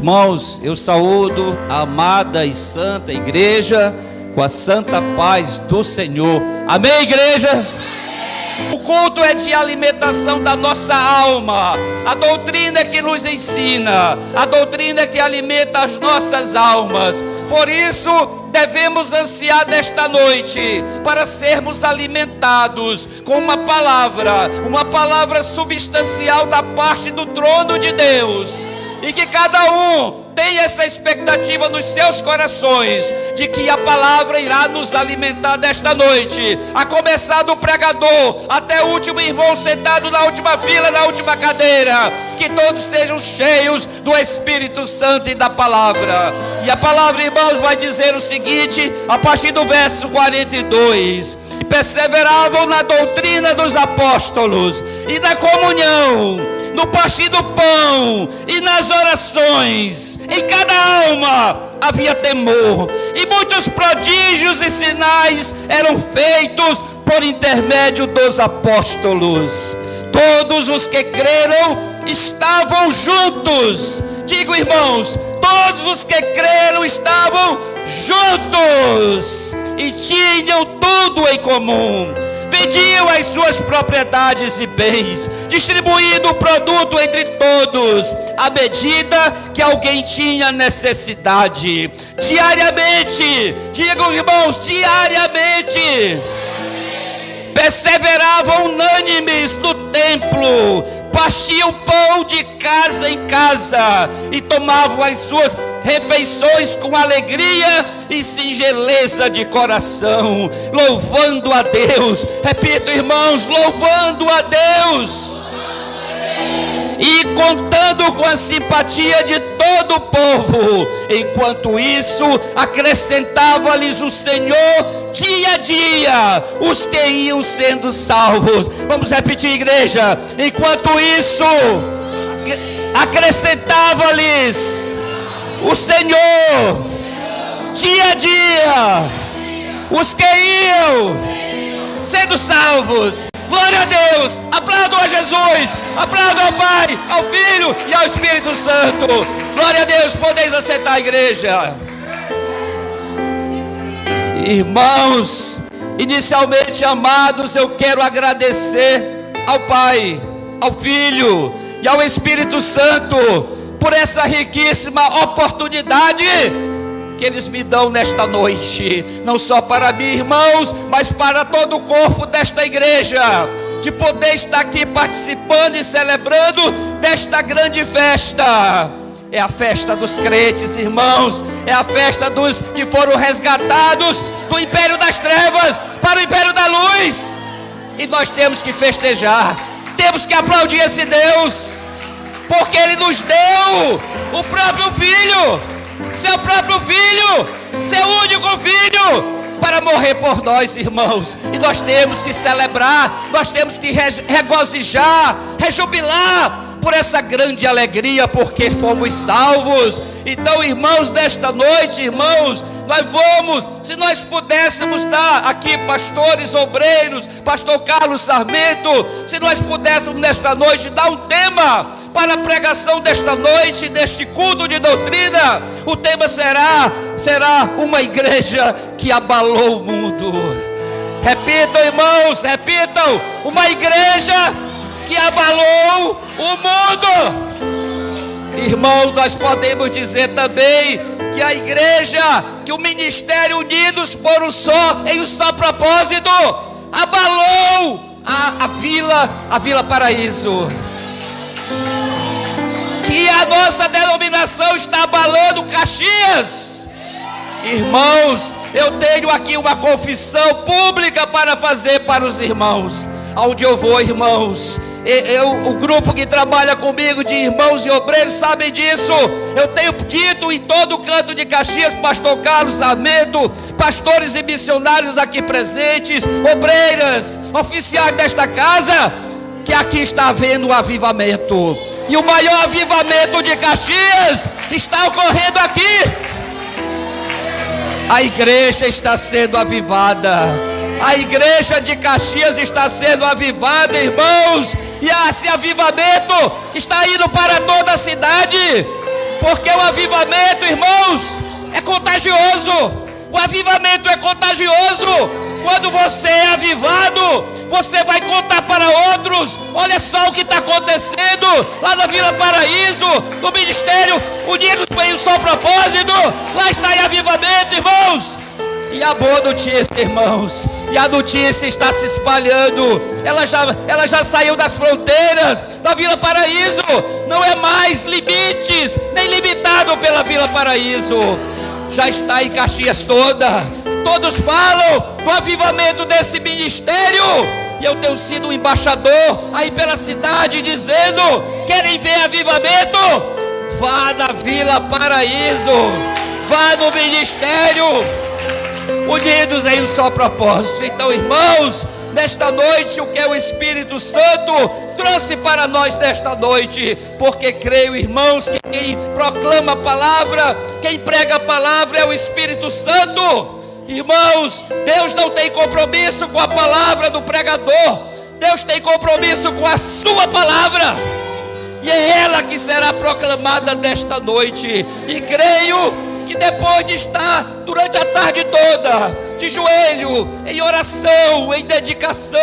Irmãos, eu saúdo a amada e santa igreja com a santa paz do Senhor. Amém, igreja? Amém. O culto é de alimentação da nossa alma. A doutrina é que nos ensina, a doutrina é que alimenta as nossas almas. Por isso devemos ansiar nesta noite para sermos alimentados com uma palavra substancial da parte do trono de Deus. E que cada um tenha essa expectativa nos seus corações, de que a palavra irá nos alimentar nesta noite, a começar do pregador até o último irmão sentado na última fila, na última cadeira. Que todos sejam cheios do Espírito Santo e da palavra. E a palavra, irmãos, vai dizer o seguinte, a partir do verso 42: perseveravam na doutrina dos apóstolos e na comunhão, no partir do pão e nas orações. Em cada alma havia temor, e muitos prodígios e sinais eram feitos por intermédio dos apóstolos. Todos os que creram estavam juntos. Digo, irmãos, todos os que creram estavam juntos e tinham tudo em comum. Vendiam as suas propriedades e bens, distribuindo o produto entre todos, à medida que alguém tinha necessidade. Diariamente, digam, irmãos, diariamente, perseveravam unânimes no templo, partiam pão de casa em casa e tomavam as suas refeições com alegria e singeleza de coração, louvando a Deus. Repito, irmãos, louvando a Deus e contando com a simpatia de todo o povo. Enquanto isso, acrescentava-lhes o Senhor dia a dia os que iam sendo salvos. Vamos repetir, igreja. Enquanto isso, acrescentava-lhes o Senhor dia a dia os que iam sendo salvos. Glória a Deus, aplaudo a Jesus, aplaudo ao Pai, ao Filho e ao Espírito Santo. Glória a Deus, podeis assentar a igreja. Irmãos, inicialmente, amados, eu quero agradecer ao Pai, ao Filho e ao Espírito Santo por essa riquíssima oportunidade que eles me dão nesta noite, não só para mim, irmãos, mas para todo o corpo desta igreja, de poder estar aqui participando e celebrando desta grande festa. É a festa dos crentes, irmãos, é a festa dos que foram resgatados do império das trevas para o império da luz, e nós temos que festejar, temos que aplaudir esse Deus, porque Ele nos deu o próprio Filho, seu próprio Filho, seu único Filho, para morrer por nós, irmãos. E nós temos que celebrar, nós temos que regozijar, rejubilar por essa grande alegria, porque fomos salvos. Então, irmãos, nesta noite, irmãos, nós vamos, se nós pudéssemos estar aqui, pastores, obreiros, pastor Carlos Sarmento, se nós pudéssemos nesta noite dar um tema para a pregação desta noite, deste culto de doutrina, o tema será uma igreja que abalou o mundo. Repitam, irmãos, repitam: uma igreja que abalou o mundo. Irmãos, nós podemos dizer também que a igreja, que o ministério unidos por um só, em um só propósito, abalou a Vila Paraíso. Que a nossa denominação está abalando Caxias. Irmãos, eu tenho aqui uma confissão pública para fazer para os irmãos. Aonde eu vou, irmãos, o grupo que trabalha comigo de irmãos e obreiros sabem disso. Eu tenho dito em todo o canto de Caxias, pastor Carlos Sarmento, pastores e missionários aqui presentes, obreiras, oficiais desta casa, que aqui está havendo um avivamento. E o maior avivamento de Caxias está ocorrendo aqui. A igreja está sendo avivada. A igreja de Caxias está sendo avivada, irmãos. E esse avivamento está indo para toda a cidade. porque o avivamento, irmãos, é contagioso. O avivamento é contagioso. Quando você é avivado, você vai contar para outros. Olha só o que está acontecendo lá na Vila Paraíso, no Ministério Unidos em um só propósito. Lá está em avivamento, irmãos. E a boa notícia, irmãos, e a notícia está se espalhando. Ela já saiu das fronteiras da Vila Paraíso. Não é mais limites, nem limitado pela Vila Paraíso. Já está em Caxias toda. Todos falam do avivamento desse ministério. E eu tenho sido um embaixador aí pela cidade, dizendo: querem ver avivamento? Vá na Vila Paraíso, vá no ministério Unidos em um só propósito. Então, irmãos, nesta noite, o que é o Espírito Santo trouxe para nós nesta noite, porque creio, irmãos, que quem proclama a palavra, quem prega a palavra é o Espírito Santo. Irmãos, Deus não tem compromisso com a palavra do pregador, Deus tem compromisso com a sua palavra, e é ela que será proclamada nesta noite. E creio que depois de estar durante a tarde toda de joelho, em oração, em dedicação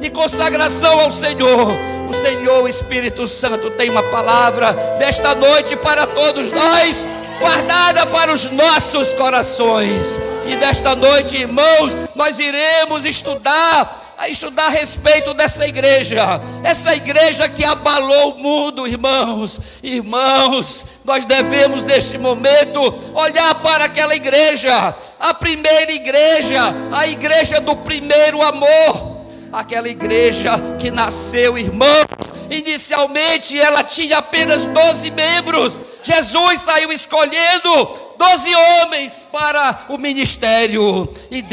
e consagração ao Senhor, o Senhor, o Espírito Santo, tem uma palavra desta noite para todos nós, guardada para os nossos corações. E nesta noite, irmãos, nós iremos estudar a respeito dessa igreja, essa igreja que abalou o mundo, irmãos. Irmãos, nós devemos neste momento olhar para aquela igreja, a primeira igreja, a igreja do primeiro amor, aquela igreja que nasceu, irmãos. Inicialmente ela tinha apenas 12 membros. Jesus saiu escolhendo 12 homens para o ministério, e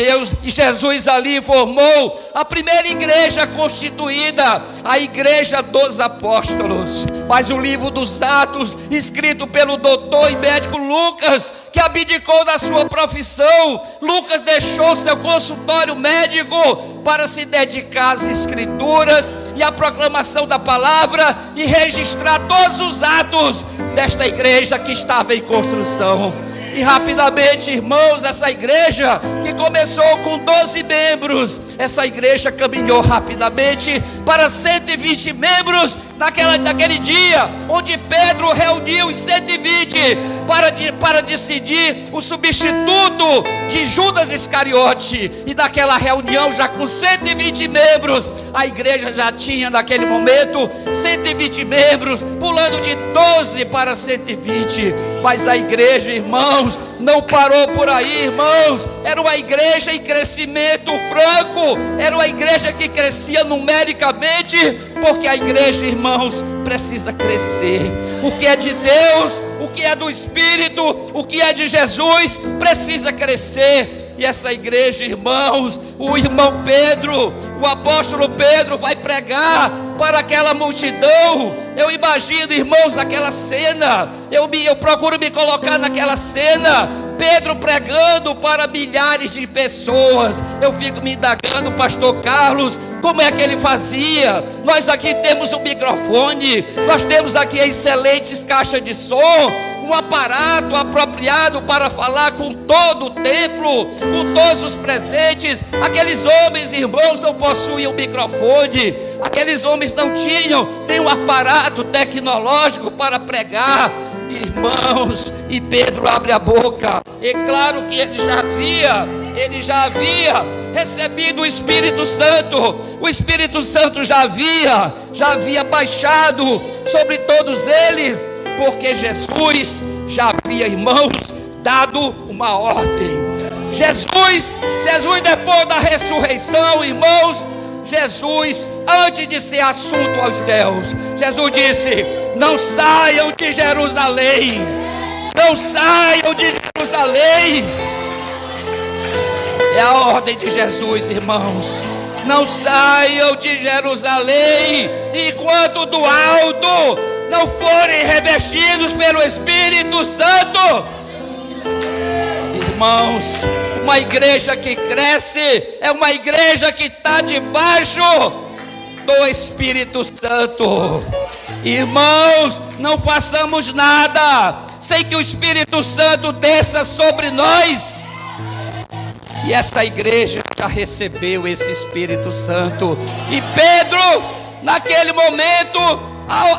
Jesus ali formou a primeira igreja constituída, a igreja dos apóstolos. Mas o livro dos Atos, escrito pelo doutor e médico Lucas, que abdicou da sua profissão, Lucas deixou seu consultório médico para se dedicar às escrituras e à proclamação da palavra, e registrar todos os atos desta igreja que estava em construção. E rapidamente, irmãos, essa igreja que começou com 12 membros, essa igreja caminhou rapidamente para 120 membros naquele dia, onde Pedro reuniu os 120 para decidir o substituto de Judas Iscariote. E naquela reunião, já com 120 membros, a igreja já tinha naquele momento 120 membros, pulando de 12 para 120. Mas a igreja, irmãos, não parou por aí, irmãos. Era uma igreja em crescimento franco, era uma igreja que crescia numericamente, porque a igreja, irmãos, precisa crescer. O que é de Deus, o que é do Espírito, o que é de Jesus, precisa crescer. E essa igreja, irmãos, o irmão Pedro, o apóstolo Pedro vai pregar para aquela multidão. Eu imagino, irmãos, naquela cena, eu procuro me colocar naquela cena, Pedro pregando para milhares de pessoas. Eu fico me indagando, pastor Carlos, como é que ele fazia? Nós aqui temos um microfone, nós temos aqui excelentes caixas de som, um aparato apropriado para falar com todo o templo, com todos os presentes. Aqueles homens, irmãos, não possuíam microfone, aqueles homens não tinham nenhum aparato tecnológico para pregar, irmãos. E Pedro abre a boca, e claro que ele já havia recebido o Espírito Santo. O Espírito Santo já havia baixado sobre todos eles, porque Jesus já havia, irmãos, dado uma ordem. Jesus depois da ressurreição, irmãos, Jesus, antes de ser assunto aos céus, Jesus disse: não saiam de Jerusalém, não saiam de Jerusalém. É a ordem de Jesus, irmãos. Não saiam de Jerusalém enquanto do alto não forem revestidos pelo Espírito Santo. Irmãos, uma igreja que cresce é uma igreja que está debaixo do Espírito Santo. Irmãos, não façamos nada sem que o Espírito Santo desça sobre nós. E essa igreja já recebeu esse Espírito Santo. E Pedro, naquele momento,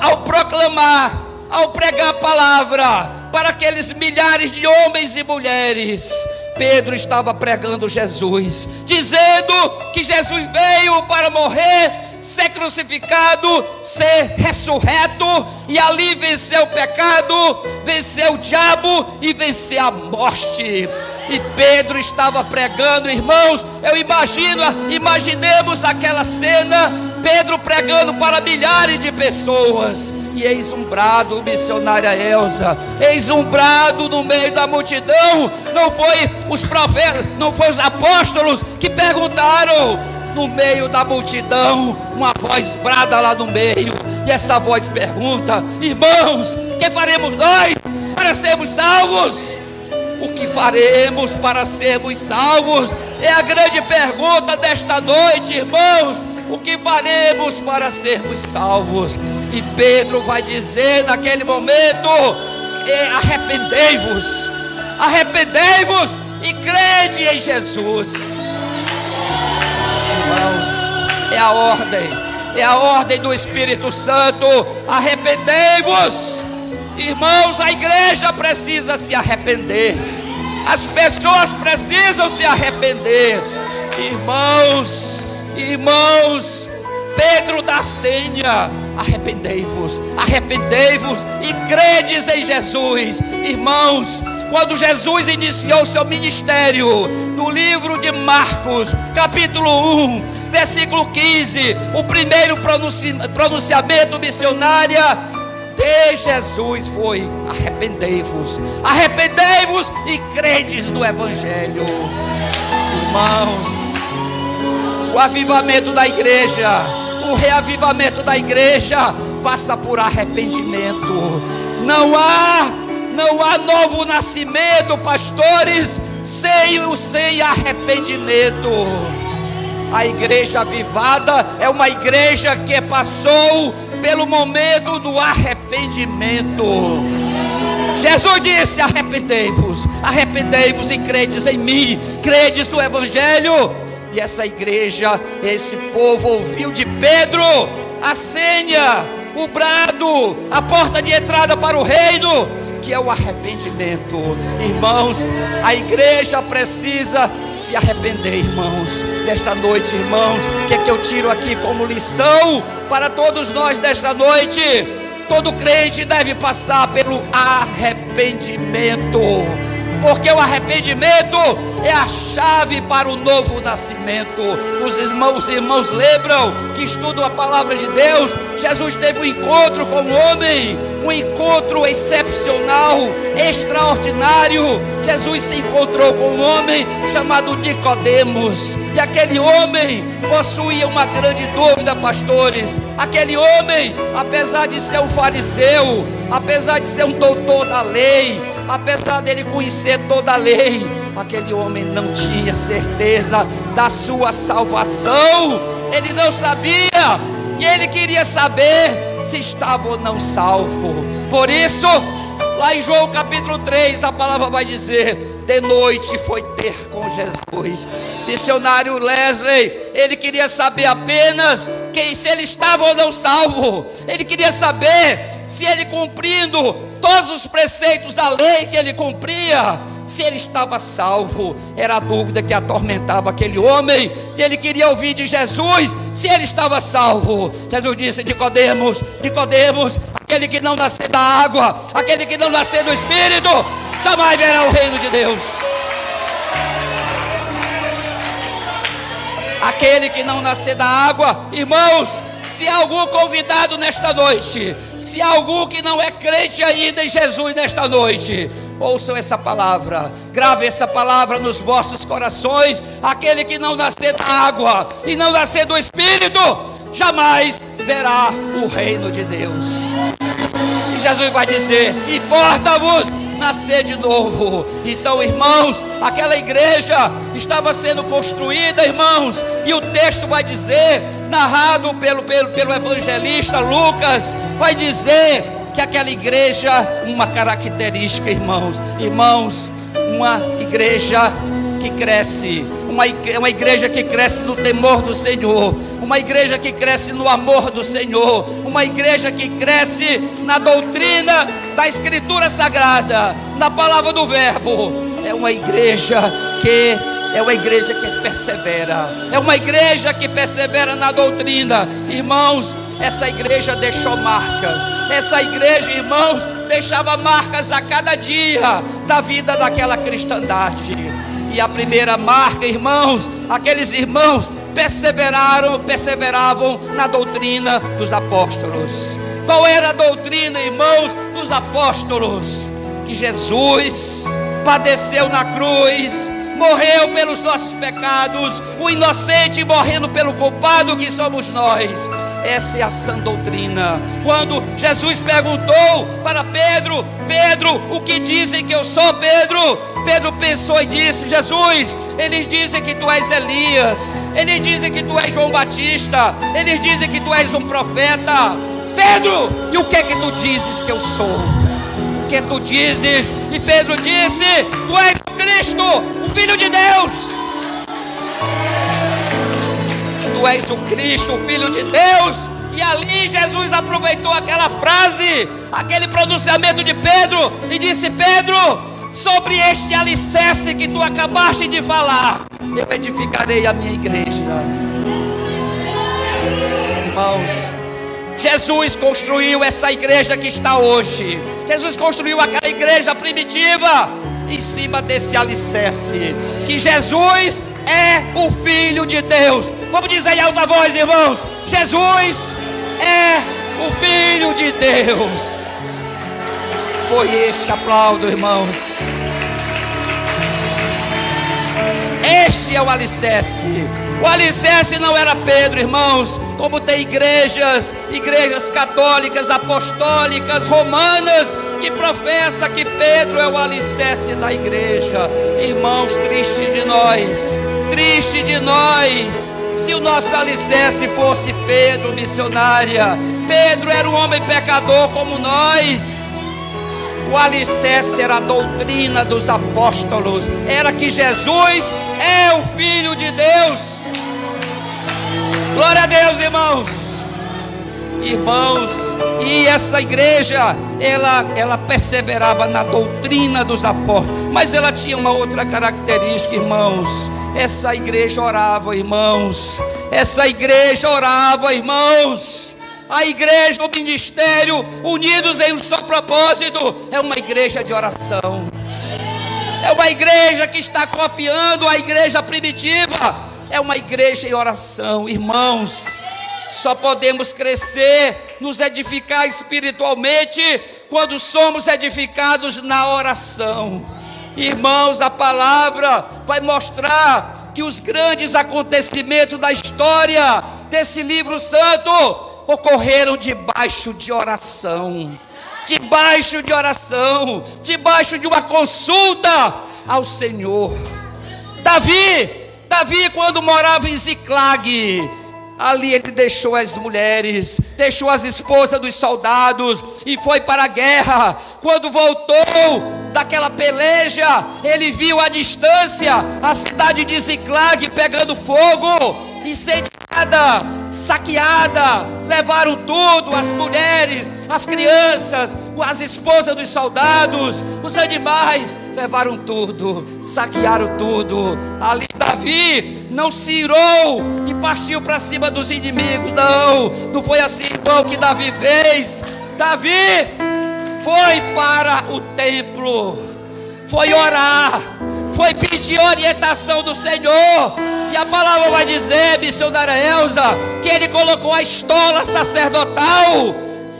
ao proclamar, ao pregar a palavra para aqueles milhares de homens e mulheres, Pedro estava pregando Jesus, dizendo que Jesus veio para morrer, ser crucificado, ser ressurreto, e ali vencer o pecado, vencer o diabo e vencer a morte. E Pedro estava pregando, irmãos. Imaginemos aquela cena, Pedro pregando para milhares de pessoas. E eis um brado, missionária Elza, eis um brado no meio da multidão. Não foi os profetas, não foi os apóstolos que perguntaram. No meio da multidão, uma voz brada lá no meio, e essa voz pergunta: irmãos, que faremos nós para sermos salvos? O que faremos para sermos salvos? É a grande pergunta desta noite, irmãos. O que faremos para sermos salvos? E Pedro vai dizer naquele momento: arrependei-vos, arrependei-vos e crede em Jesus. Irmãos, é a ordem do Espírito Santo: arrependei-vos. Irmãos, a igreja precisa se arrepender, as pessoas precisam se arrepender. Irmãos, Pedro dá a senha: arrependei-vos, arrependei-vos e credes em Jesus. Irmãos, quando Jesus iniciou seu ministério, no livro de Marcos, capítulo 1, versículo 15, o primeiro pronunciamento missionário de Jesus foi: arrependei-vos, arrependei-vos e credes no Evangelho. Irmãos, o avivamento da igreja, o reavivamento da igreja passa por arrependimento. Não há novo nascimento, pastores, sem arrependimento. A igreja avivada é uma igreja que passou pelo momento do arrependimento. Jesus disse: arrependei-vos, arrependei-vos e credes em mim, credes no Evangelho. E essa igreja, esse povo ouviu de Pedro a senha, o brado, a porta de entrada para o reino, que é o arrependimento. Irmãos, a igreja precisa se arrepender, irmãos. Nesta noite, irmãos, o que é que eu tiro aqui como lição para todos nós desta noite? Todo crente deve passar pelo arrependimento, porque o arrependimento é a chave para o novo nascimento. Os irmãos lembram que estudam a palavra de Deus. Jesus teve um encontro com um homem, um encontro excepcional, extraordinário. Jesus se encontrou com um homem chamado Nicodemos, e aquele homem possuía uma grande dúvida, pastores. Aquele homem, apesar de ser um fariseu, apesar de ser um doutor da lei, apesar dele conhecer toda a lei, aquele homem não tinha certeza da sua salvação. Ele não sabia, e ele queria saber se estava ou não salvo. Por isso, lá em João capítulo 3, a palavra vai dizer: de noite foi ter com Jesus. Missionário Wesley, ele queria saber apenas se ele estava ou não salvo. Ele queria saber se ele, cumprindo todos os preceitos da lei que ele cumpria, se ele estava salvo. Era a dúvida que atormentava aquele homem, e ele queria ouvir de Jesus se ele estava salvo. Jesus disse: Nicodemos, aquele que não nascer da água, aquele que não nascer do Espírito, jamais verá o reino de Deus. Aquele que não nascer da água, irmãos, se há algum convidado nesta noite, se há algum que não é crente ainda em Jesus nesta noite, ouçam essa palavra, grave essa palavra nos vossos corações: aquele que não nascer da água e não nascer do Espírito, jamais verá o reino de Deus. E Jesus vai dizer: importa-vos nascer de novo. Então, irmãos, aquela igreja estava sendo construída, irmãos, e o texto vai dizer, narrado pelo evangelista Lucas, vai dizer que aquela igreja, uma característica, irmãos, uma igreja que cresce, uma igreja que cresce no temor do Senhor, uma igreja que cresce no amor do Senhor, uma igreja que cresce na doutrina da Escritura Sagrada, na palavra do Verbo. É uma igreja que persevera, é uma igreja que persevera na doutrina. Irmãos, essa igreja deixou marcas, essa igreja, irmãos, deixava marcas a cada dia da vida daquela cristandade. E a primeira marca, irmãos, aqueles irmãos perseveravam na doutrina dos apóstolos. Qual era a doutrina, irmãos, dos apóstolos? Que Jesus padeceu na cruz, morreu pelos nossos pecados, o inocente morrendo pelo culpado que somos nós. Essa é a sã doutrina. Quando Jesus perguntou para Pedro: Pedro, o que dizem que eu sou, Pedro? Pedro pensou e disse: Jesus, eles dizem que tu és Elias, eles dizem que tu és João Batista, eles dizem que tu és um profeta. Pedro, e o que é que tu dizes que eu sou? O que tu dizes? E Pedro disse: tu és o Cristo, o Filho de Deus. Tu és o Cristo, o Filho de Deus. E ali Jesus aproveitou aquela frase, aquele pronunciamento de Pedro, e disse: Pedro, sobre este alicerce que tu acabaste de falar, eu edificarei a minha igreja. Irmãos, Jesus construiu essa igreja que está hoje. Jesus construiu aquela igreja primitiva em cima desse alicerce, que Jesus é o Filho de Deus. Vamos dizer em alta voz, irmãos: Jesus é o Filho de Deus. Foi este aplauso, irmãos. Este é o alicerce. O alicerce não era Pedro, irmãos, como tem igrejas católicas, apostólicas, romanas, que professa que Pedro é o alicerce da igreja. Irmãos, triste de nós, se o nosso alicerce fosse Pedro, missionária. Pedro era um homem pecador como nós. O alicerce era a doutrina dos apóstolos, era que Jesus é o Filho de Deus. Glória a Deus, irmãos. Irmãos, e essa igreja, ela perseverava na doutrina dos apóstolos, mas ela tinha uma outra característica, irmãos. Essa igreja orava, irmãos. Essa igreja orava, irmãos. A igreja, o ministério, unidos em um só propósito, é uma igreja de oração. É uma igreja que está copiando a igreja primitiva. É uma igreja em oração. Irmãos, só podemos crescer, nos edificar espiritualmente, quando somos edificados na oração. Irmãos, a palavra vai mostrar que os grandes acontecimentos da história desse livro santo ocorreram debaixo de oração. Debaixo de oração, debaixo de uma consulta ao Senhor. Davi, quando morava em Ziclag, ali ele deixou as mulheres, deixou as esposas dos soldados e foi para a guerra. Quando voltou daquela peleja, ele viu à distância a cidade de Ziclag pegando fogo, incendiada, saqueada. Levaram tudo, as mulheres, as crianças, as esposas dos soldados, os animais, levaram tudo, saquearam tudo. Ali Davi não se irou e partiu para cima dos inimigos. Não foi assim, irmão, que Davi fez. Davi foi para o templo, foi orar, foi pedir orientação do Senhor. E a palavra vai dizer, missionária Elza, que ele colocou a estola sacerdotal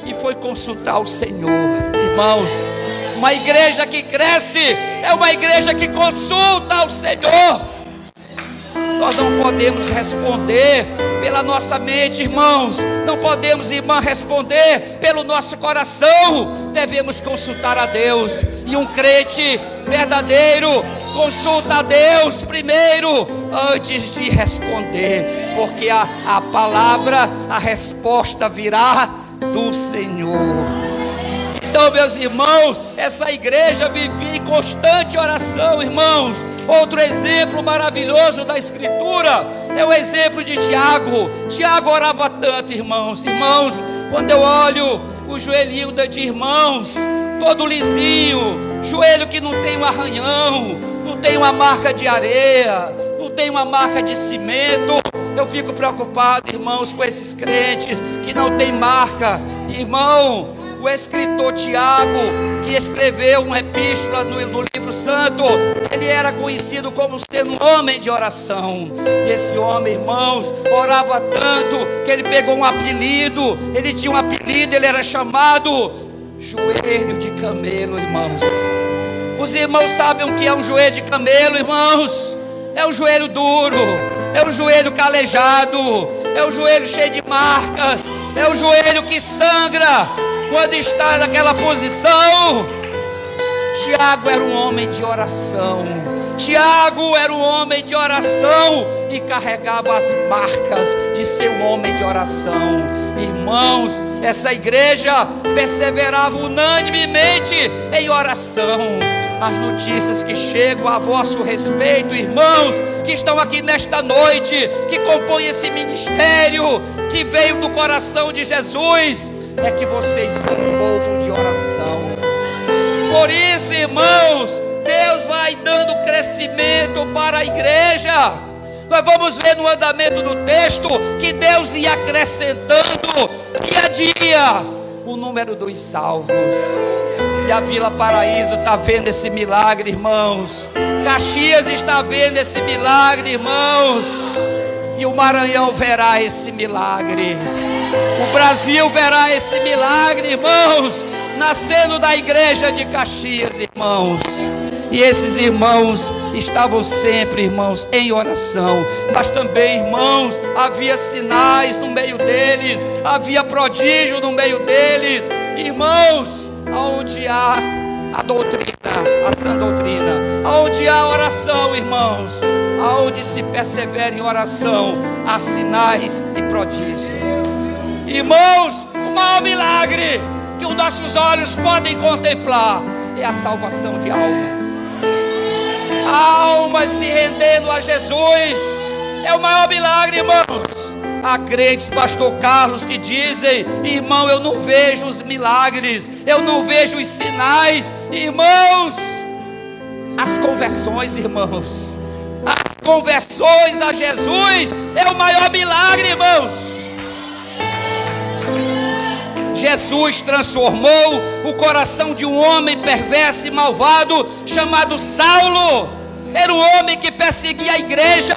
e foi consultar o Senhor. Irmãos, uma igreja que cresce é uma igreja que consulta ao Senhor. Nós não podemos responder pela nossa mente, irmãos. Não podemos, irmã, responder pelo nosso coração. Devemos consultar a Deus. E um crente verdadeiro consulta a Deus primeiro, antes de responder, porque a palavra, a resposta virá do Senhor. Então, meus irmãos, essa igreja vivia em constante oração, irmãos. Outro exemplo maravilhoso da Escritura é o exemplo de Tiago. Tiago orava tanto, irmãos. Irmãos, quando eu olho o joelhinho de irmãos, todo lisinho, joelho que não tem um arranhão, não tem uma marca de areia, não tem uma marca de cimento, eu fico preocupado, irmãos, com esses crentes que não tem marca. Irmão, o escritor Tiago, que escreveu uma epístola no livro santo, ele era conhecido como sendo um homem de oração. E esse homem, irmãos, orava tanto que ele pegou um apelido. Ele tinha um apelido, ele era chamado joelho de camelo, irmãos. Os irmãos sabem o que é um joelho de camelo, irmãos? É um joelho duro, é um joelho calejado, é um joelho cheio de marcas, é um joelho que sangra quando está naquela posição. Tiago era um homem de oração. Tiago era um homem de oração e carregava as marcas de ser um homem de oração. Irmãos, essa igreja perseverava unanimemente em oração. As notícias que chegam a vosso respeito, irmãos, que estão aqui nesta noite, que compõem esse ministério, que veio do coração de Jesus, é que vocês são um povo de oração. Por isso, irmãos, Deus vai dando crescimento para a igreja. Nós vamos ver no andamento do texto que Deus ia acrescentando dia a dia o número dos salvos. E a Vila Paraíso está vendo esse milagre, irmãos. Caxias está vendo esse milagre, irmãos. E o Maranhão verá esse milagre. O Brasil verá esse milagre, irmãos, nascendo da igreja de Caxias, irmãos. E esses irmãos estavam sempre, irmãos, em oração. Mas também, irmãos, havia sinais no meio deles, havia prodígio no meio deles. Irmãos, aonde há a doutrina, a sã doutrina, aonde há oração, irmãos, aonde se persevera em oração, há sinais e prodígios. Irmãos, o maior milagre que os nossos olhos podem contemplar é a salvação de almas. Almas se rendendo a Jesus é o maior milagre, irmãos. Há crentes, pastor Carlos, que dizem: irmão, eu não vejo os milagres, eu não vejo os sinais. Irmãos, as conversões, irmãos, as conversões a Jesus é o maior milagre, irmãos. Jesus transformou o coração de um homem perverso e malvado chamado Saulo. Era um homem que perseguia a igreja,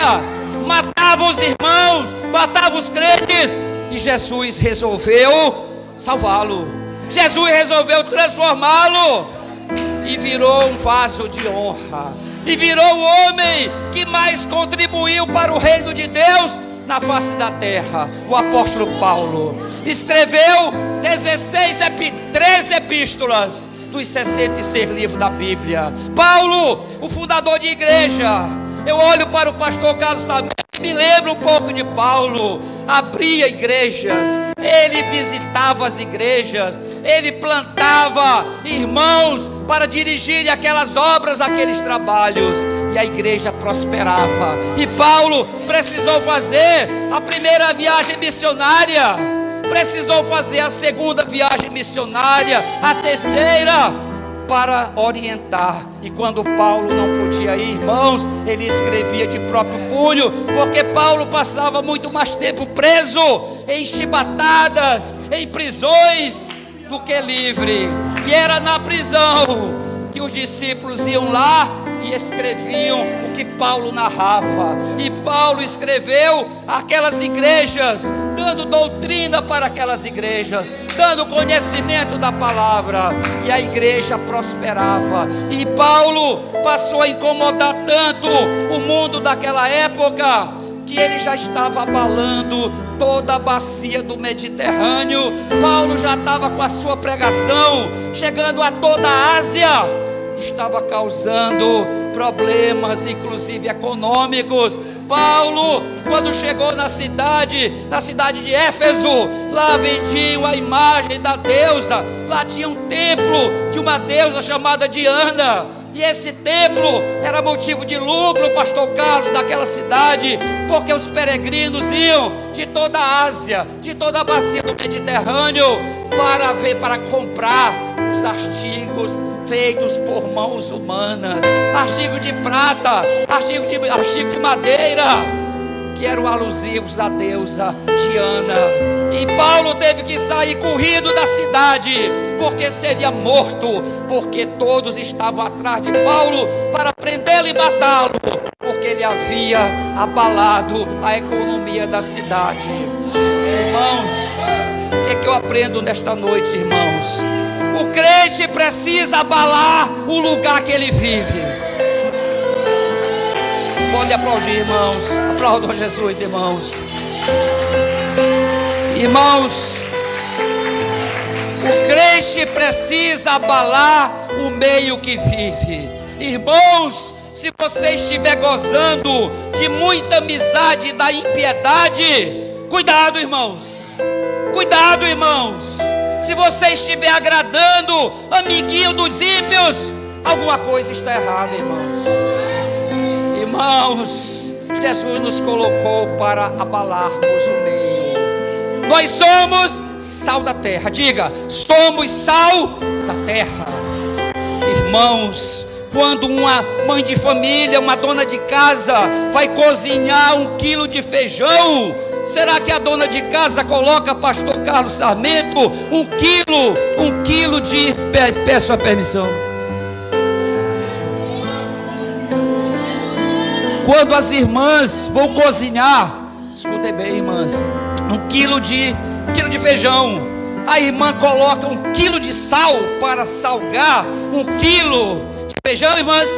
matava os irmãos, matava os crentes, e Jesus resolveu salvá-lo. Jesus resolveu transformá-lo e virou um vaso de honra, e virou o homem que mais contribuiu para o reino de Deus na face da terra. O apóstolo Paulo escreveu 13 epístolas dos 66 livros da Bíblia. Paulo, o fundador de igreja. Eu olho para o pastor Carlos Samir e me lembro um pouco de Paulo. Abria igrejas, ele visitava as igrejas, ele plantava irmãos para dirigir aquelas obras, aqueles trabalhos, e a igreja prosperava. E Paulo precisou fazer a primeira viagem missionária, precisou fazer a segunda viagem missionária, a terceira, para orientar. E quando Paulo não podia ir, irmãos, ele escrevia de próprio punho, porque Paulo passava muito mais tempo preso, em chibatadas, em prisões, do que livre. E era na prisão que os discípulos iam lá e escreviam o que Paulo narrava. E Paulo escreveu aquelas igrejas, dando doutrina para aquelas igrejas, dando conhecimento da palavra, e a igreja prosperava. E Paulo passou a incomodar tanto o mundo daquela época, que ele já estava abalando toda a bacia do Mediterrâneo. Paulo já estava com a sua pregação chegando a toda a Ásia, estava causando problemas, inclusive econômicos. Paulo, quando chegou na cidade de Éfeso, lá vendiam a imagem da deusa. Lá tinha um templo de uma deusa chamada Diana, e esse templo era motivo de lucro, pastor Carlos, daquela cidade, porque os peregrinos iam de toda a Ásia, de toda a bacia do Mediterrâneo, para comprar os artigos feitos por mãos humanas, artigo de prata, artigo de madeira, que eram alusivos à deusa Diana. E Paulo teve que sair corrido da cidade, porque seria morto, porque todos estavam atrás de Paulo para prendê-lo e matá-lo, porque ele havia abalado a economia da cidade. Irmãos, o que é que eu aprendo nesta noite, irmãos? O crente precisa abalar o lugar que ele vive. Pode aplaudir, irmãos. Aplaudam Jesus, irmãos. Irmãos, o crente precisa abalar o meio que vive. Irmãos, se você estiver gozando de muita amizade da impiedade, cuidado, irmãos. Cuidado, irmãos. Se você estiver agradando amiguinho dos ímpios, alguma coisa está errada, irmãos. Irmãos, Jesus nos colocou para abalarmos o meio. Nós somos sal da terra. Diga, somos sal da terra. Irmãos, quando uma mãe de família, uma dona de casa vai cozinhar 1 quilo de feijão, será que a dona de casa coloca, pastor Carlos Sarmento, 1 quilo de... Peço a permissão. Quando as irmãs vão cozinhar, escutem bem, irmãs, 1 quilo de feijão, a irmã coloca 1 quilo de sal para salgar 1 quilo de feijão, irmãs?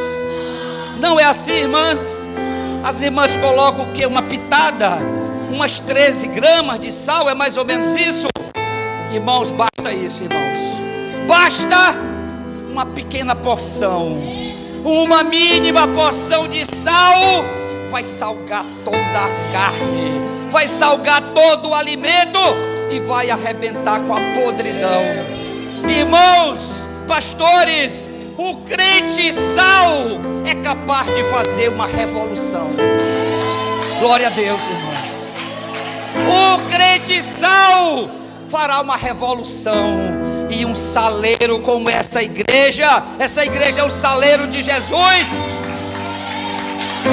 Não é assim, irmãs. As irmãs colocam o quê? Uma pitada, umas 13 gramas de sal, é mais ou menos isso. Irmãos, basta isso, irmãos. Basta uma pequena porção, uma mínima porção de sal vai salgar toda a carne, vai salgar todo o alimento e vai arrebentar com a podridão. Irmãos, pastores, um crente sal é capaz de fazer uma revolução. Glória a Deus, irmãos. O crente sal fará uma revolução. E um saleiro como essa igreja é o saleiro de Jesus.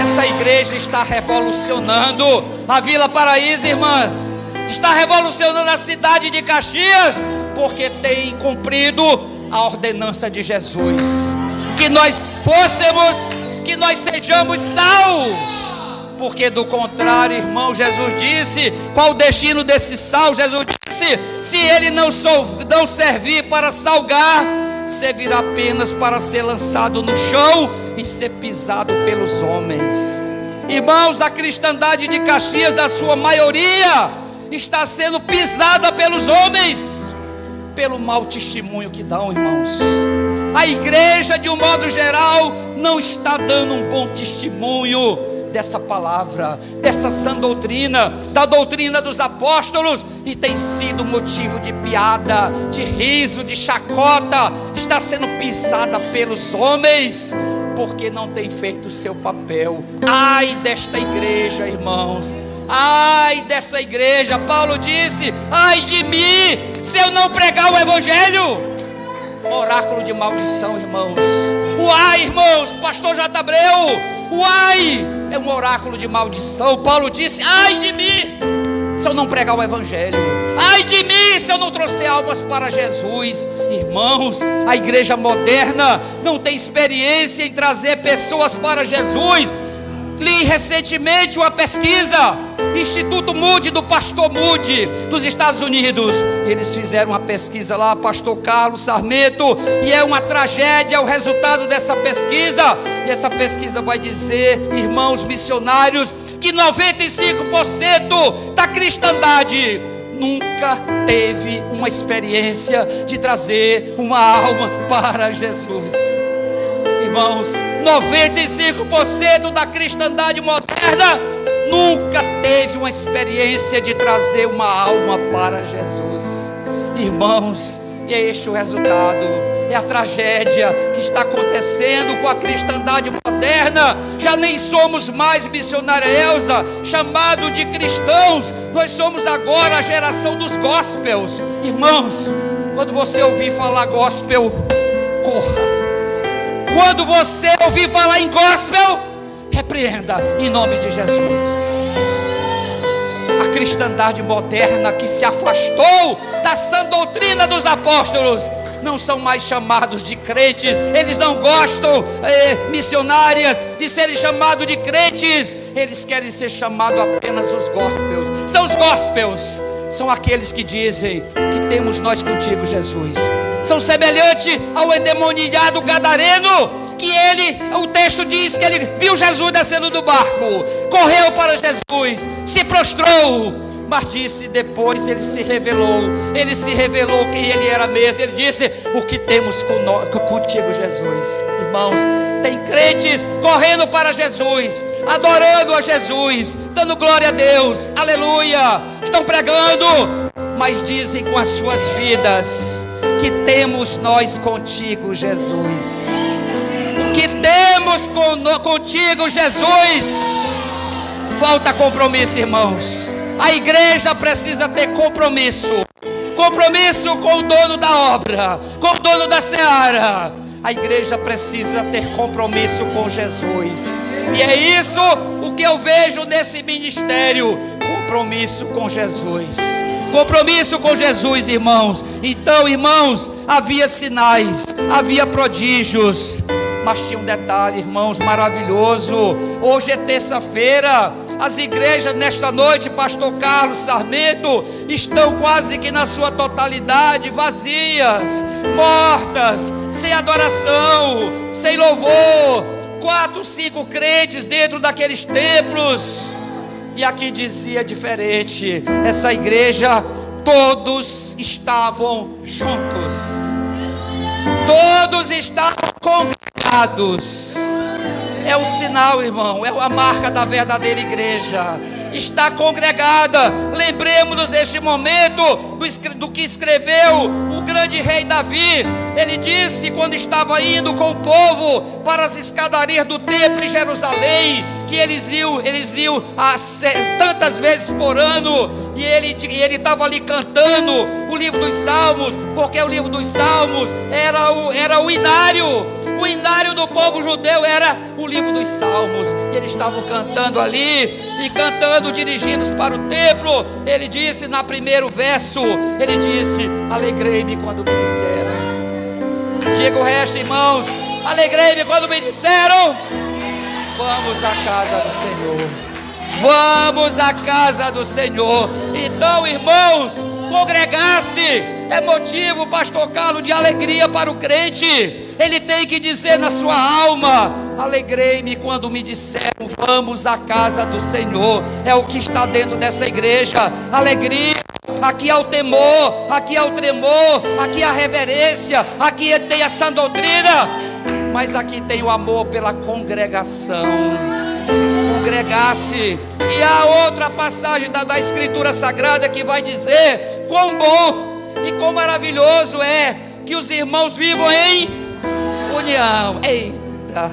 Essa igreja está revolucionando a Vila Paraíso, irmãs. Está revolucionando a cidade de Caxias, porque tem cumprido a ordenança de Jesus. Que nós sejamos sal. Porque do contrário, irmão, Jesus disse, qual o destino desse sal? Jesus disse, se ele não servir para salgar, servirá apenas para ser lançado no chão e ser pisado pelos homens. Irmãos, a cristandade de Caxias, na sua maioria, está sendo pisada pelos homens, pelo mau testemunho que dão, irmãos. A igreja, de um modo geral, não está dando um bom testemunho dessa palavra, dessa sã doutrina, da doutrina dos apóstolos, e tem sido motivo de piada, de riso, de chacota. Está sendo pisada pelos homens, porque não tem feito o seu papel. Ai desta igreja, irmãos, ai dessa igreja. Paulo disse, ai de mim, se eu não pregar o evangelho. Oráculo de maldição, irmãos. O ai, irmãos, pastor J. Abreu, o ai é um oráculo de maldição. Paulo disse, ai de mim, se eu não pregar o evangelho. Ai de mim, se eu não trouxer almas para Jesus. Irmãos, a igreja moderna não tem experiência em trazer pessoas para Jesus. Li recentemente uma pesquisa, Instituto Moody, do pastor Moody, dos Estados Unidos. Eles fizeram uma pesquisa lá, pastor Carlos Sarmento, e é uma tragédia o resultado dessa pesquisa. E essa pesquisa vai dizer, irmãos missionários, que 95% da cristandade nunca teve uma experiência de trazer uma alma para Jesus. Irmãos, 95% da cristandade moderna nunca teve uma experiência de trazer uma alma para Jesus. Irmãos, e é este o resultado, é a tragédia que está acontecendo com a cristandade moderna. Já nem somos mais, missionária Elza, chamado de cristãos, nós somos agora a geração dos gospels. Irmãos, quando você ouvir falar gospel, corra. Quando você ouvir falar em gospel, repreenda em nome de Jesus. A cristandade moderna que se afastou da sã doutrina dos apóstolos não são mais chamados de crentes. Eles não gostam, missionárias, de serem chamados de crentes. Eles querem ser chamados apenas os gospels. São os gospels, são aqueles que dizem que temos nós contigo, Jesus. São semelhantes ao endemoniado gadareno, que o texto diz que ele viu Jesus descendo do barco, correu para Jesus, se prostrou, mas disse depois, ele se revelou quem ele era mesmo. Ele disse: o que temos contigo, Jesus? Irmãos, tem crentes correndo para Jesus, adorando a Jesus, dando glória a Deus, aleluia, estão pregando, mas dizem com as suas vidas: que temos nós contigo, Jesus? O que temos contigo, Jesus? Falta compromisso, irmãos. A igreja precisa ter compromisso. Compromisso com o dono da obra, com o dono da seara. A igreja precisa ter compromisso com Jesus. E é isso o que eu vejo nesse ministério: compromisso com Jesus. Compromisso com Jesus, irmãos. Então, irmãos, havia sinais, havia prodígios, mas tinha um detalhe, irmãos, maravilhoso. Hoje é terça-feira. As igrejas nesta noite, pastor Carlos Sarmento, estão quase que na sua totalidade vazias, mortas, sem adoração, sem louvor. 4, 5 crentes dentro daqueles templos. E aqui dizia diferente: essa igreja, todos estavam juntos, todos estavam congregados. É o sinal, irmão, é a marca da verdadeira igreja. Está congregada. Lembremos-nos deste momento do que escreveu o grande rei Davi. Ele disse, quando estava indo com o povo para as escadarias do templo em Jerusalém, que eles iam tantas vezes por ano, e ele estava ali cantando o livro dos Salmos, porque o livro dos Salmos era o inário. O inário do povo judeu era o livro dos Salmos. E eles estavam cantando ali, e cantando, dirigindo-se para o templo. Ele disse, no primeiro verso, ele disse: alegrei-me quando me disseram. Diga o resto, irmãos. Alegrei-me quando me disseram: vamos à casa do Senhor. Vamos à casa do Senhor. Então, irmãos, congregar-se é motivo, pastor Carlos, de alegria para o crente. Ele tem que dizer na sua alma: alegrei-me quando me disseram, vamos à casa do Senhor. É o que está dentro dessa igreja: alegria. Aqui há o temor, aqui há o tremor, aqui há a reverência, aqui tem a sã doutrina, mas aqui tem o amor pela congregação. Congregar-se. E há outra passagem da Escritura Sagrada que vai dizer quão bom e quão maravilhoso é que os irmãos vivam em união. Eita!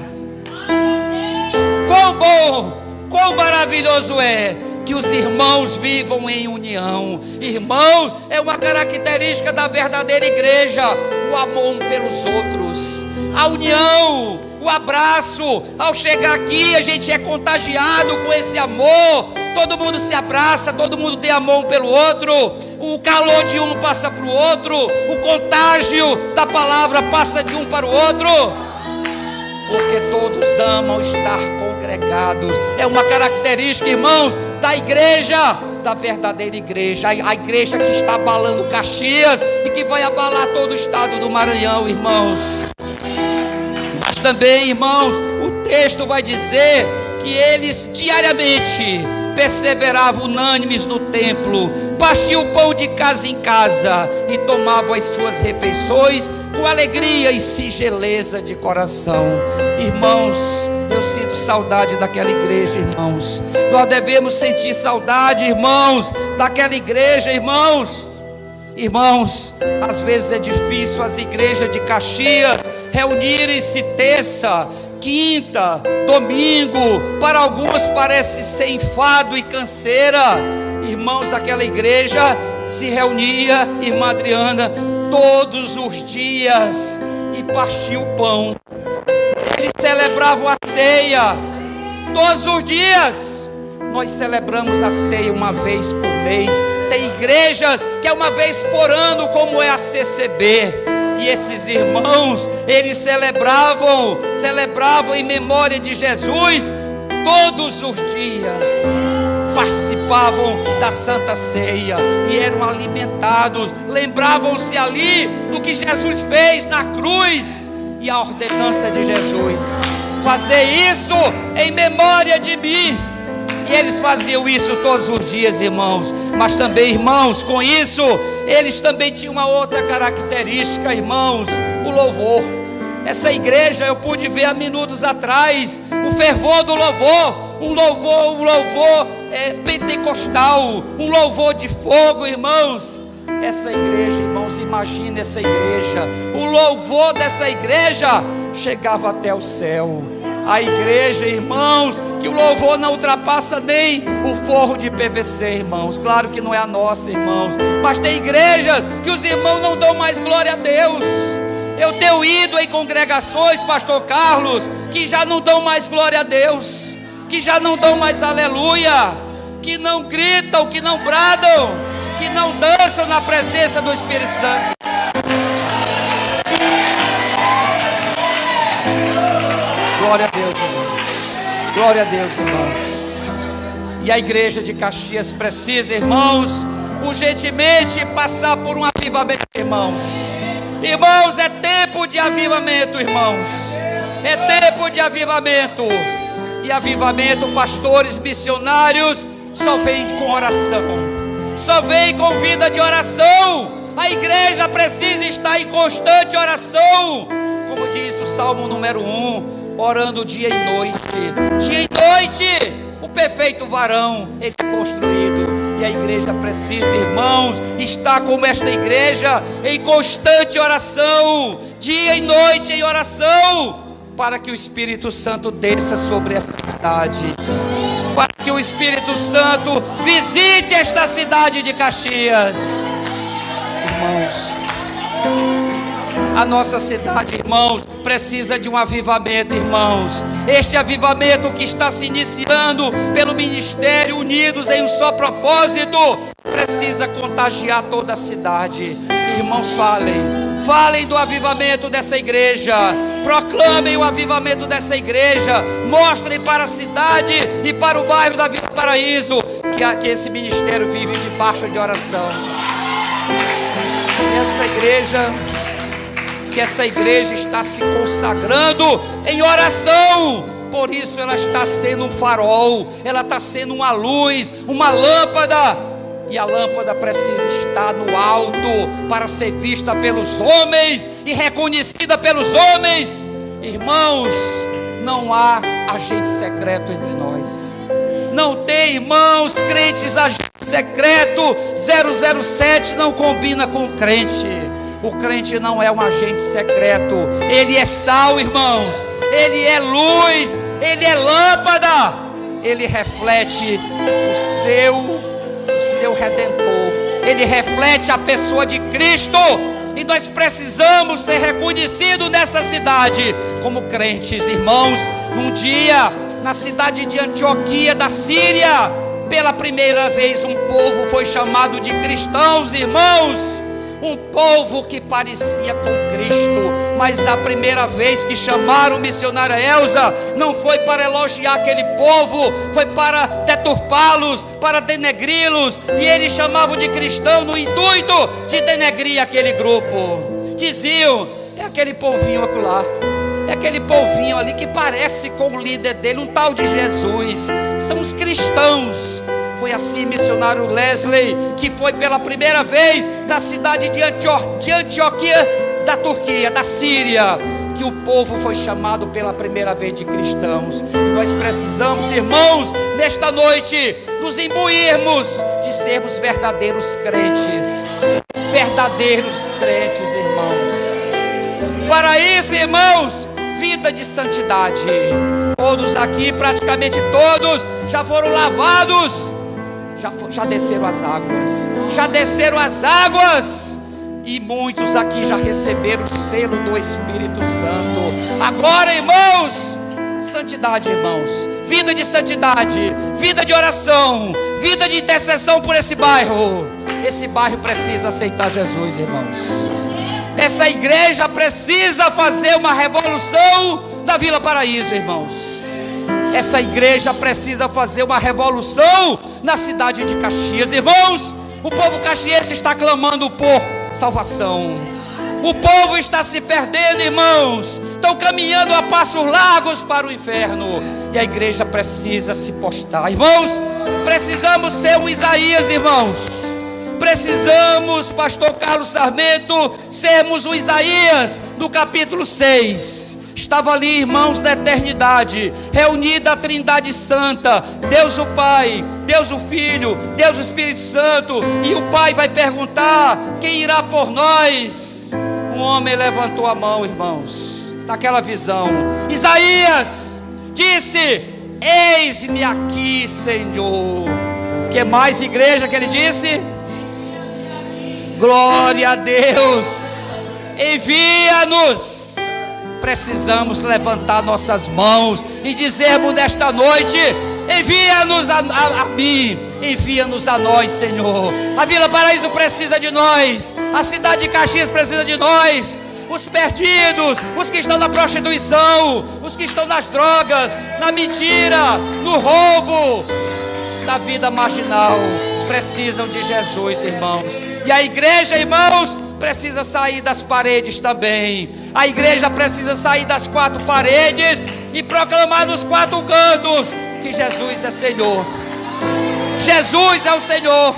Quão bom, quão maravilhoso é que os irmãos vivam em união. Irmãos, é uma característica da verdadeira igreja: o amor um pelos outros, a união, o abraço. Ao chegar aqui, a gente é contagiado com esse amor. Todo mundo se abraça, todo mundo tem amor um pelo outro. O calor de um passa para o outro, o contágio da palavra passa de um para o outro, porque todos amam estar congregados. É uma característica, irmãos, da igreja, da verdadeira igreja. A igreja que está abalando Caxias e que vai abalar todo o estado do Maranhão, irmãos. Mas também, irmãos, o texto vai dizer que eles diariamente perseveravam unânimes no templo, partiam o pão de casa em casa e tomavam as suas refeições com alegria e singeleza de coração. Irmãos, eu sinto saudade daquela igreja, irmãos. Nós devemos sentir saudade, irmãos, daquela igreja, irmãos. Irmãos, às vezes é difícil as igrejas de Caxias reunirem-se terça, quinta, domingo. Para alguns parece ser enfado e canseira. Irmãos, aquela igreja se reunia, irmã Adriana, todos os dias e partia o pão. Eles celebravam a ceia todos os dias. Nós celebramos a ceia uma vez por mês. Tem igrejas que é uma vez por ano, como é a CCB. E esses irmãos, eles celebravam em memória de Jesus todos os dias. Participavam da Santa Ceia e eram alimentados. Lembravam-se ali do que Jesus fez na cruz e a ordenança de Jesus: fazer isso em memória de mim. E eles faziam isso todos os dias, irmãos. Mas também, irmãos, com isso, eles também tinham uma outra característica, irmãos: o louvor. Essa igreja, eu pude ver há minutos atrás o fervor do louvor. Um louvor pentecostal, um louvor de fogo, irmãos. Essa igreja, irmãos, imagine essa igreja. O louvor dessa igreja chegava até o céu. A igreja, irmãos, que o louvor não ultrapassa nem o forro de PVC, irmãos. Claro que não é a nossa, irmãos, mas tem igrejas que os irmãos não dão mais glória a Deus. Eu tenho ido em congregações, pastor Carlos, que já não dão mais glória a Deus, que já não dão mais aleluia, que não gritam, que não bradam, que não dançam na presença do Espírito Santo. Glória a Deus, irmãos. Glória a Deus, irmãos. E a igreja de Caxias precisa, irmãos, urgentemente passar por um avivamento, irmãos. Irmãos, é tempo de avivamento, irmãos. É tempo de avivamento. E avivamento, pastores, missionários, só vem com oração, só vem com vida de oração. A igreja precisa estar em constante oração, como diz o Salmo número 1, orando dia e noite. Dia e noite, o perfeito varão, ele é construído. E a igreja precisa, irmãos, estar como esta igreja, em constante oração, dia e noite em oração, para que o Espírito Santo desça sobre esta cidade, para que o Espírito Santo visite esta cidade de Caxias. Irmãos, a nossa cidade, irmãos, precisa de um avivamento, irmãos. Este avivamento que está se iniciando pelo ministério, unidos em um só propósito, precisa contagiar toda a cidade. Irmãos, falem do avivamento dessa igreja, proclamem o avivamento dessa igreja, mostrem para a cidade e para o bairro da Vila Paraíso que esse ministério vive debaixo de oração. Que essa igreja está se consagrando em oração. Por isso ela está sendo um farol, ela está sendo uma luz, uma lâmpada. E a lâmpada precisa estar no alto para ser vista pelos homens e reconhecida pelos homens. Irmãos, não há agente secreto entre nós. Não tem, irmãos, crentes agente secreto. 007 não combina com o crente. O crente não é um agente secreto. Ele é sal, irmãos. Ele é luz. Ele é lâmpada. Ele reflete o seu Redentor. Ele reflete a pessoa de Cristo. E nós precisamos ser reconhecidos nessa cidade como crentes, irmãos. Um dia, na cidade de Antioquia da Síria, pela primeira vez um povo foi chamado de cristãos, irmãos. Um povo que parecia com Cristo, mas a primeira vez que chamaram o missionário Elza, não foi para elogiar aquele povo, foi para deturpá-los, para denegri-los. E eles chamavam de cristão no intuito de denegrir aquele grupo. Diziam: é aquele povinho acolá, é aquele povinho ali que parece com o líder dele, um tal de Jesus. São os cristãos. Foi assim, missionário Wesley, que foi pela primeira vez na cidade de Antioquia da Turquia, da Síria, que o povo foi chamado pela primeira vez de cristãos. E nós precisamos, irmãos, nesta noite, nos imbuirmos de sermos verdadeiros crentes. Verdadeiros crentes, irmãos. Para isso, irmãos, vida de santidade. Todos aqui, praticamente todos, já foram lavados, já desceram as águas. Já desceram as águas. E muitos aqui já receberam o selo do Espírito Santo. Agora, irmãos, santidade, irmãos. Vida de santidade, vida de oração, vida de intercessão por esse bairro. Esse bairro precisa aceitar Jesus, irmãos. Essa igreja precisa fazer uma revolução da Vila Paraíso, irmãos. Essa igreja precisa fazer uma revolução na cidade de Caxias, irmãos. O povo caxiense está clamando por salvação. O povo está se perdendo, irmãos. Estão caminhando a passos largos para o inferno. E a igreja precisa se postar, irmãos. Precisamos ser um Isaías, irmãos. Precisamos, pastor Carlos Sarmento, sermos o Isaías do capítulo 6. Estava ali, irmãos, da eternidade, reunida a Trindade Santa, Deus o Pai, Deus o Filho, Deus o Espírito Santo. E o Pai vai perguntar: quem irá por nós? Um homem levantou a mão, irmãos, naquela visão. Isaías disse: eis-me aqui, Senhor. Que mais, igreja, que ele disse? Glória a Deus, envia-nos. Precisamos levantar nossas mãos e dizermos nesta noite: envia-nos a mim, envia-nos a nós, Senhor. A Vila Paraíso precisa de nós, a cidade de Caxias precisa de nós. Os perdidos, os que estão na prostituição, os que estão nas drogas, na mentira, no roubo, na vida marginal, precisam de Jesus, irmãos. E a igreja, irmãos, precisa sair das paredes também. A igreja precisa sair das quatro paredes e proclamar nos quatro cantos que Jesus é Senhor. Jesus é o Senhor.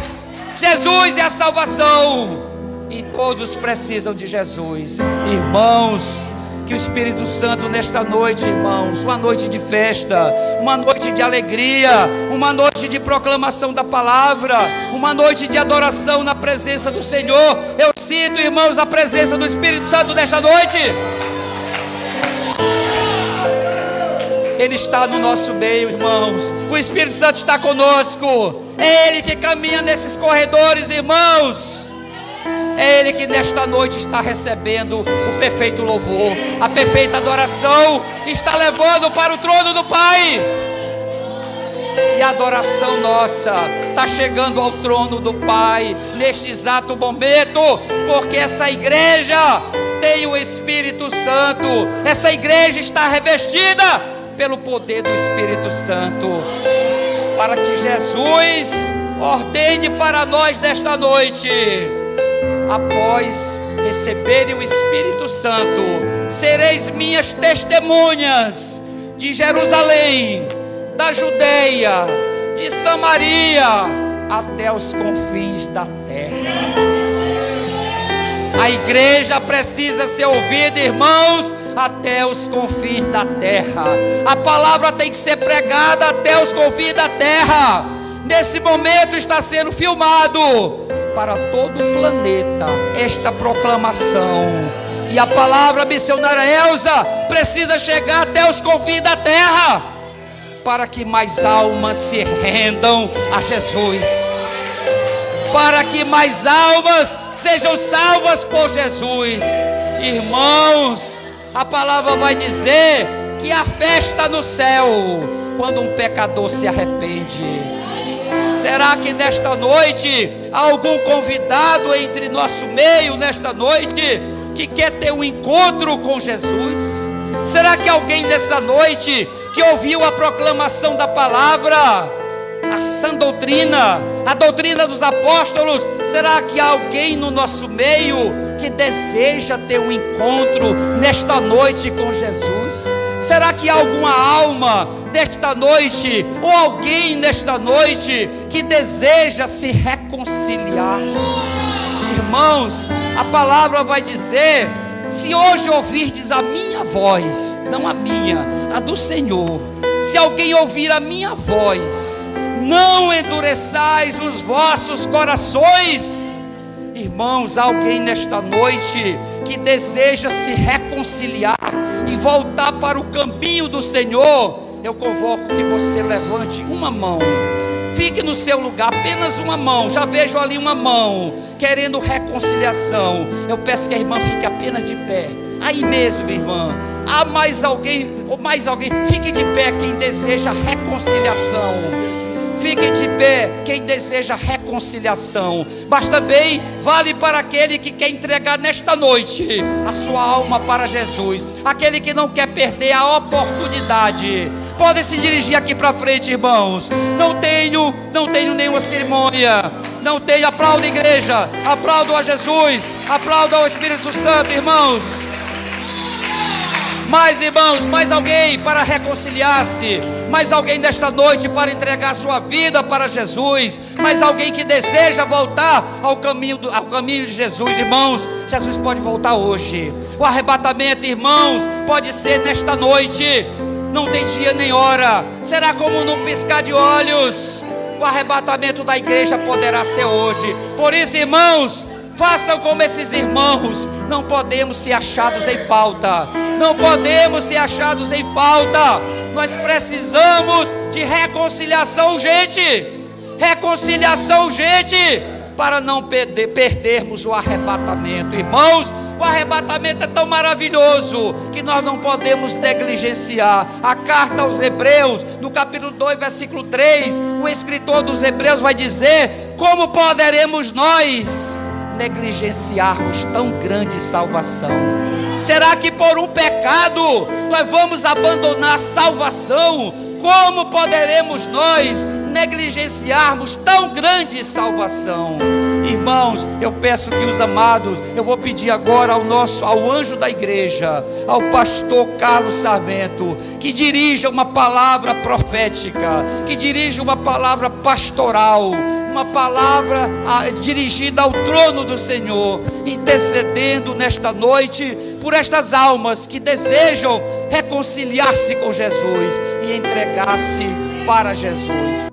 Jesus é a salvação. E todos precisam de Jesus. Irmãos, que o Espírito Santo nesta noite, irmãos, uma noite de festa, uma noite de alegria, uma noite de proclamação da palavra, uma noite de adoração na presença do Senhor. Eu sinto, irmãos, a presença do Espírito Santo nesta noite. Ele está no nosso meio, irmãos. O Espírito Santo está conosco. É Ele que caminha nesses corredores, irmãos. É Ele que nesta noite está recebendo o perfeito louvor, a perfeita adoração, está levando para o trono do Pai. E a adoração nossa está chegando ao trono do Pai neste exato momento, porque essa igreja tem o Espírito Santo. Essa igreja está revestida pelo poder do Espírito Santo, para que Jesus ordene para nós nesta noite: após receberem o Espírito Santo, sereis minhas testemunhas de Jerusalém, da Judeia, de Samaria, até os confins da terra. A igreja precisa ser ouvida, irmãos, até os confins da terra. A palavra tem que ser pregada até os confins da terra. Nesse momento está sendo filmado para todo o planeta esta proclamação. E a palavra missionária Elza precisa chegar até os confins da terra, para que mais almas se rendam a Jesus, para que mais almas sejam salvas por Jesus. Irmãos, a palavra vai dizer que há festa no céu quando um pecador se arrepende. Será que nesta noite há algum convidado entre nosso meio nesta noite que quer ter um encontro com Jesus? Será que alguém nessa noite que ouviu a proclamação da palavra, a sã doutrina, a doutrina dos apóstolos, será que há alguém no nosso meio que deseja ter um encontro nesta noite com Jesus? Será que há alguma alma nesta noite, ou alguém nesta noite, que deseja se reconciliar? Irmãos, a palavra vai dizer: se hoje ouvirdes a minha voz, não a minha, a do Senhor, se alguém ouvir a minha voz, não endureçais os vossos corações. Irmãos, há alguém nesta noite que deseja se reconciliar e voltar para o caminho do Senhor? Eu convoco que você levante uma mão. Fique no seu lugar, apenas uma mão. Já vejo ali uma mão querendo reconciliação. Eu peço que a irmã fique apenas de pé. Aí mesmo, irmã. Há mais alguém, ou mais alguém? Fique de pé quem deseja reconciliação. Fique de pé quem deseja reconciliação. Mas também vale para aquele que quer entregar nesta noite a sua alma para Jesus, aquele que não quer perder a oportunidade. Podem se dirigir aqui para frente, irmãos. Não tenho nenhuma cerimônia. Não tenho. Aplaudo a igreja, aplaudo a Jesus, aplaudo ao Espírito Santo, irmãos. Mais irmãos, mais alguém para reconciliar-se, mais alguém nesta noite para entregar sua vida para Jesus, mais alguém que deseja voltar ao caminho de Jesus. Irmãos, Jesus pode voltar hoje. O arrebatamento, irmãos, pode ser nesta noite. Não tem dia nem hora. Será como num piscar de olhos. O arrebatamento da igreja poderá ser hoje. Por isso, irmãos, façam como esses irmãos. Não podemos ser achados em falta. Não podemos ser achados em falta. Nós precisamos de reconciliação urgente. Reconciliação urgente, para não perdermos o arrebatamento. Irmãos, o arrebatamento é tão maravilhoso que nós não podemos negligenciar. A carta aos Hebreus, no capítulo 2, versículo 3, o escritor dos Hebreus vai dizer: como poderemos nós negligenciarmos tão grande salvação? Será que por um pecado nós vamos abandonar a salvação? Como poderemos nós negligenciarmos tão grande salvação? Irmãos, eu peço que os amados, eu vou pedir agora ao anjo da igreja, ao pastor Carlos Sarmento, que dirija uma palavra profética, que dirija uma palavra pastoral, uma palavra dirigida ao trono do Senhor, intercedendo nesta noite por estas almas que desejam reconciliar-se com Jesus e entregar-se para Jesus.